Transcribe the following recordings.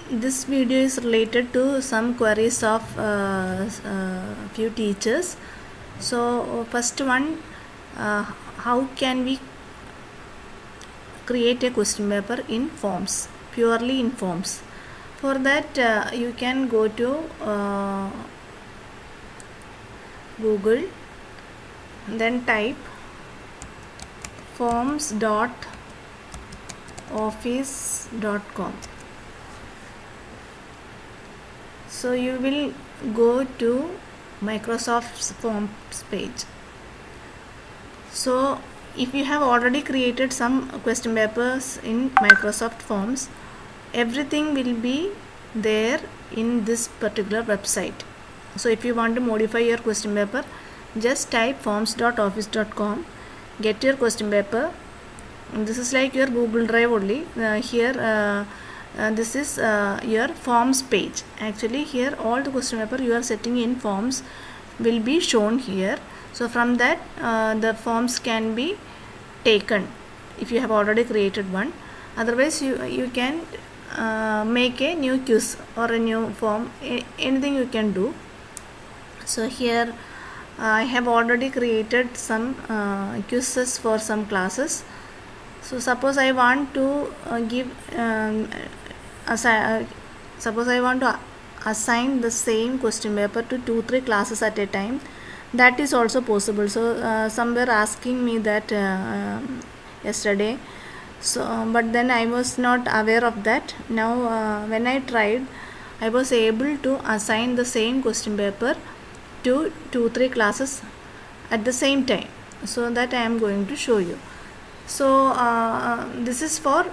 This video is related to some queries of few teachers. So first one, how can we create a question paper in forms, purely in forms? For that you can go to Google, then type forms.office.com. So you will go to Microsoft's Forms page. So if you have already created some question papers in Microsoft Forms, everything will be there in this particular website. So if you want to modify your question paper, just type forms.office.com, get your question paper. This is like your Google Drive only. This is your forms page. Actually here all the question paper you are setting in forms will be shown here. So from that the forms can be taken if you have already created one. Otherwise you can make a new quiz or a new form, anything you can do. So here I have already created some quizzes for some classes. So suppose I want to suppose I want to assign the same question paper to 2-3 classes at a time. That is also possible. So some were asking me that yesterday. So but then I was not aware of that. Now when I tried, I was able to assign the same question paper to 2-3 classes at the same time. So that I am going to show you. So this is for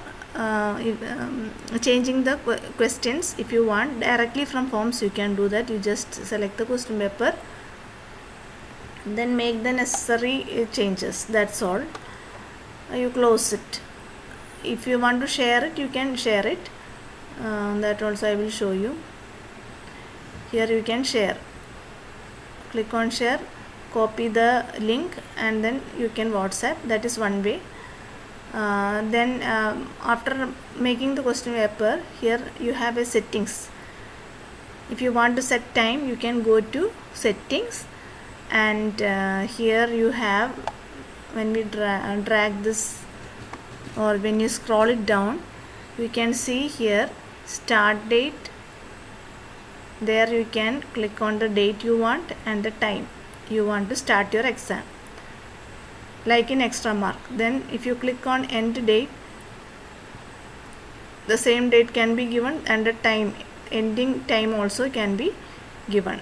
changing the questions. If you want directly from forms, you can do that. You just select the question paper, then make the necessary changes. That's all. You close it. If you want to share it, you can share it. That also I will show you. Here you can share. Click on share, copy the link, and then you can WhatsApp. That is one way. Then after making the question paper, here you have a settings. If you want to set time, you can go to settings, and here you have, when we drag this, or when you scroll it down, you can see here start date. There you can click on the date you want and the time you want to start your exam, like in extra mark. Then if you click on end date, the same date can be given, and the time, ending time also can be given.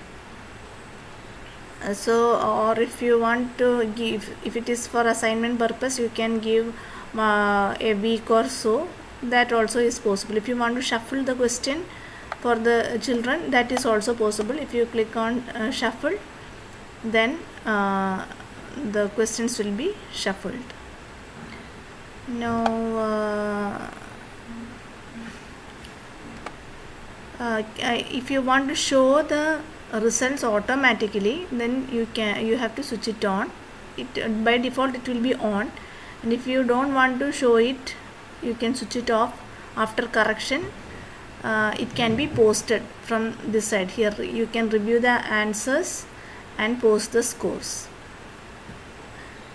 So or if you want to give, if it is for assignment purpose, you can give a week or so. That also is possible. If you want to shuffle the question for the children, that is also possible. If you click on shuffle, then the questions will be shuffled. Now if you want to show the results automatically, then you have to switch it on. By default it will be on, and if you don't want to show it, you can switch it off. After correction, it can be posted from this side. Here you can review the answers and post the scores.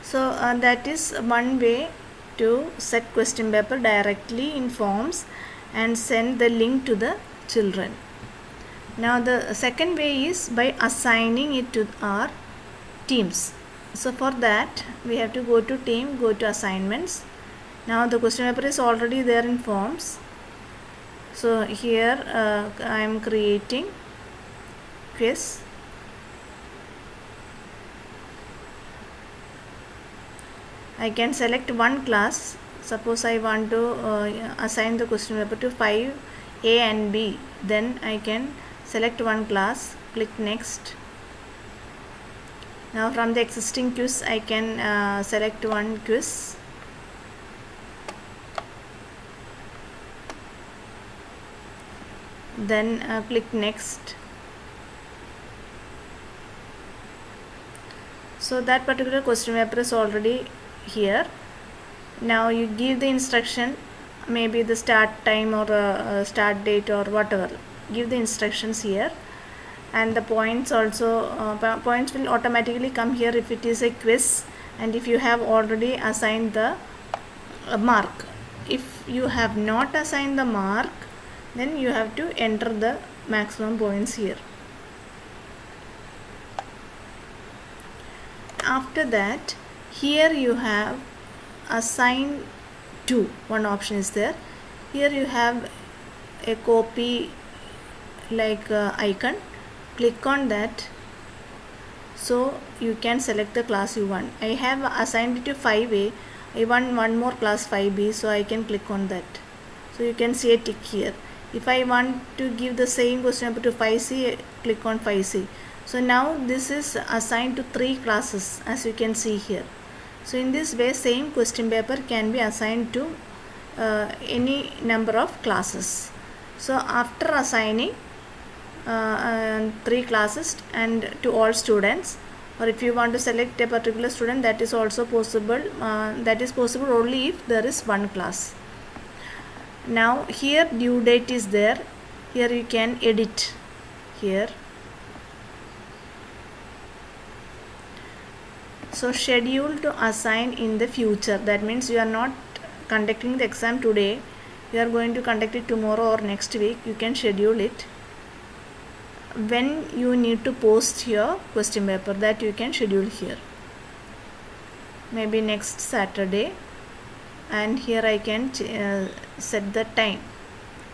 So that is one way to set question paper directly in forms and send the link to the children. Now the second way is by assigning it to our teams. So for that we have to go to team, go to assignments. Now the question paper is already there in forms. So here I am creating quiz. I can select one class. Suppose I want to assign the question paper to 5A and B. Then I can select one class, click next. Now from the existing quiz I can select one quiz. Then click next. So that particular question paper is already here. Now you give the instruction maybe the start time or start date or whatever. Give the instructions here, and the points also points will automatically come here if it is a quiz, and if you have already assigned the mark. If you have not assigned the mark, then you have to enter the maximum points here. After that, here you have assign to, one option is there. Here you have a copy like icon. Click on that, so you can select the class you want. I have assigned it to 5A. I want one more class 5B, so I can click on that. So you can see a tick here. If I want to give the same question paper to 5C, click on 5C. So now this is assigned to 3 classes, as you can see here. So in this way, same question paper can be assigned to any number of classes. So after assigning 3 classes and to all students, or if you want to select a particular student, that is also possible. That is possible only if there is one class. Now here due date is there. Here you can edit here. So schedule to assign in the future. That means you are not conducting the exam today. You are going to conduct it tomorrow or next week. You can schedule it. When you need to post your question paper, that you can schedule here. Maybe next Saturday. And here I can set the time.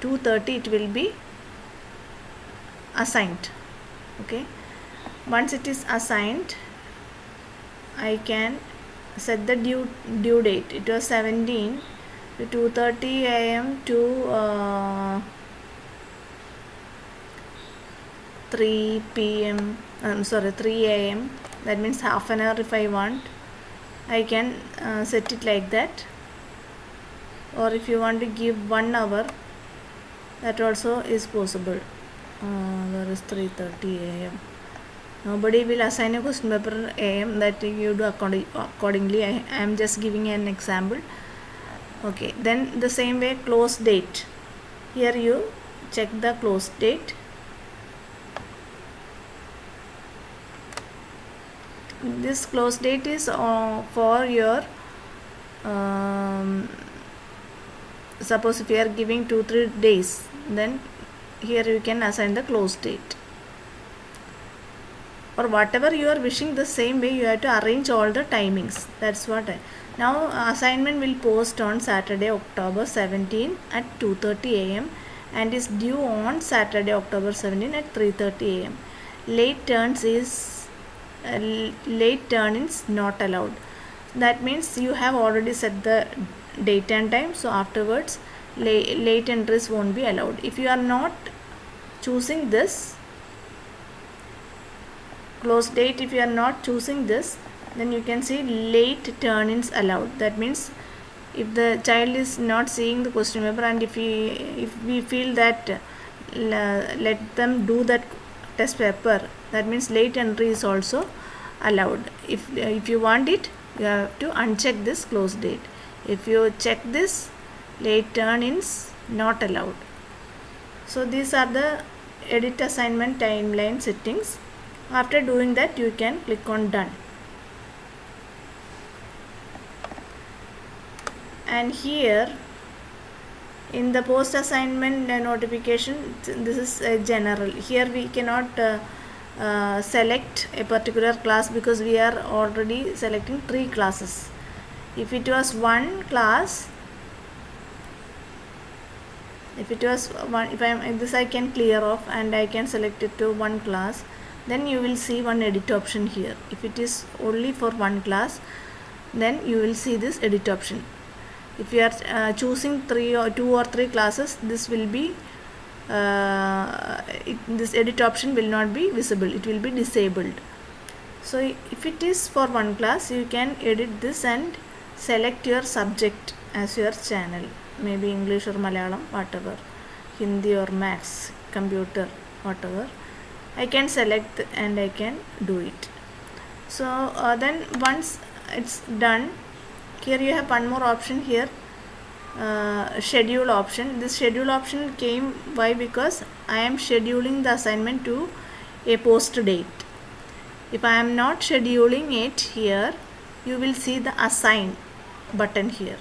2:30 it will be assigned. Okay. Once it is assigned, I can set the due date. It was 17 to 2:30 AM to 3 PM. 3 AM. That means half an hour if I want. I can set it like that. Or if you want to give 1 hour, that also is possible. There is 3:30 AM. Nobody will assign a question paper AM, that you do accordingly. I am just giving an example. Okay, then the same way, close date. Here you check the close date. This close date is for your suppose if you are giving 2-3 days, then here you can assign the close date. Or whatever you are wishing, the same way you have to arrange all the timings. That's what now assignment will post on Saturday, October 17 at 2:30 AM and is due on Saturday, October 17 at 3:30 AM. Late turn is not allowed. That means you have already set the date and time, so afterwards late entries won't be allowed. If you are not choosing this close date, if you are not choosing this, then you can see late turn-ins allowed. That means if the child is not seeing the question paper, and if we feel that let them do that test paper, that means late entry is also allowed. If you want it, you have to uncheck this close date. If you check this, late turn-ins not allowed. So these are the edit assignment timeline settings. After doing that, you can click on done. And here in the post assignment notification, this is general. Here we cannot select a particular class because we are already selecting 3 classes. If it was one class, this I can clear off and I can select it to one class. Then you will see one edit option here. If it is only for one class, then you will see this edit option. If you are choosing 2 or 3 classes, this will be this edit option will not be visible. It will be disabled. So if it is for one class, you can edit this and select your subject as your channel. Maybe English or Malayalam, whatever, Hindi or Maths, computer, whatever. I can select and I can do it. So then once it's done, here you have one more option here. schedule option. This schedule option came why? Because I am scheduling the assignment to a post date. If I am not scheduling it here, you will see the assign button here.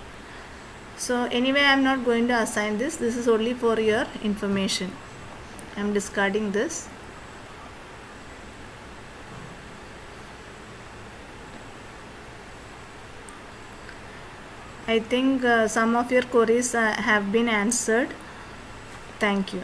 So anyway, I am not going to assign this. This is only for your information. I am discarding this. I think some of your queries have been answered. Thank you.